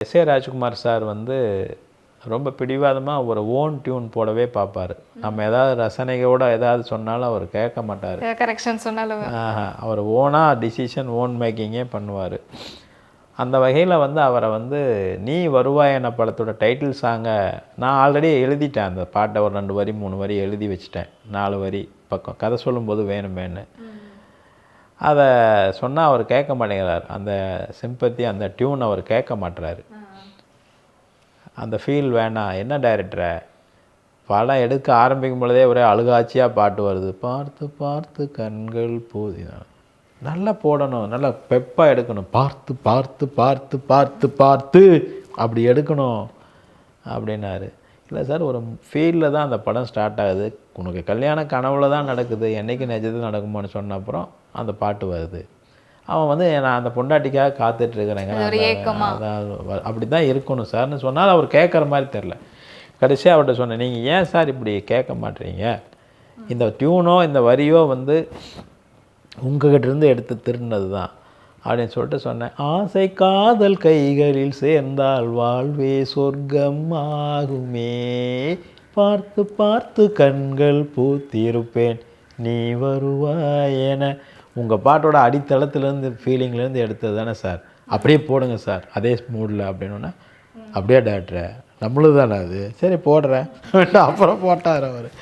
SA. Rajkumar sir வந்து ரொம்ப பிடிவாதமாக ஒரு ஓன் டியூன் போடவே பார்ப்பார். நம்ம ஏதாவது ரசனையோடு ஏதாவது சொன்னாலும் அவர் கேட்க மாட்டார். கரெக்ஷன் சொன்னாலும் அவர் ஓனாக டிசிஷன் ஓன் மேக்கிங்கே பண்ணுவார். அந்த வகையில் வந்து அவரை வந்து நீ வருவாய் என படத்தோட டைட்டில் சாங்கை நான் ஆல்ரெடி எழுதிட்டேன். அந்த பாட்டை ஒரு 2 வரி 3 வரி எழுதி வச்சுட்டேன். 4 வரி பக்கம் கதை சொல்லும்போது வேணுமேன்னு. அதை சொன்னால் அவர் கேட்க மாட்டேங்கிறார். அந்த சிம்பத்தி அந்த டியூன் அவர் கேட்க மாட்டுறாரு. அந்த ஃபீல் வேணாம். என்ன டைரக்டரை படம் எடுக்க ஆரம்பிக்கும் பொழுதே ஒரே அழுகாட்சியாக பாட்டு வருது. பார்த்து பார்த்து கண்கள் போதி நல்லா போடணும், நல்லா பெப்பாக எடுக்கணும். பார்த்து பார்த்து பார்த்து பார்த்து பார்த்து அப்படி எடுக்கணும் அப்படின்னாரு. இல்லை சார், ஒரு ஃபீலில் தான் அந்த படம் ஸ்டார்ட் ஆகுது. உனக்கு கல்யாண கனவுல தான் நடக்குது, என்றைக்கு நிஜத்தில் நடக்குமான்னு சொன்ன அப்புறம் அந்த பாட்டு வருது. அவன் வந்து நான் அந்த பொண்டாட்டிக்காக காத்துட்ருக்கிறேங்க, அப்படி தான் இருக்கணும் சார்னு சொன்னால் அவர் கேட்குற மாதிரி தெரில. கடைசியாக அவர்கிட்ட சொன்னேன், நீங்கள் ஏன் சார் இப்படி கேட்க மாட்டீங்க? இந்த டியூனோ இந்த வரியோ வந்து உங்ககிட்டருந்து எடுத்து திருடினது தான் அப்படின்னு சொல்லிட்டு சொன்னேன். ஆசை காதல் கைகளில் சேர்ந்தால் வாழ்வே சொர்க்கம் ஆகுமே, பார்த்து பார்த்து கண்கள் பூத்திருப்பேன் நீ வருவாய் என. உங்கள் பாட்டோட அடித்தளத்துலேருந்து ஃபீலிங்லேருந்து எடுத்தது தானே சார், அப்படியே போடுங்க சார் அதே மூடில் அப்படின்னா. அப்படியே டேரக்டரை நம்மளும் தானே அது, சரி போடுறேன் அப்புறம் போட்டார் அவர்.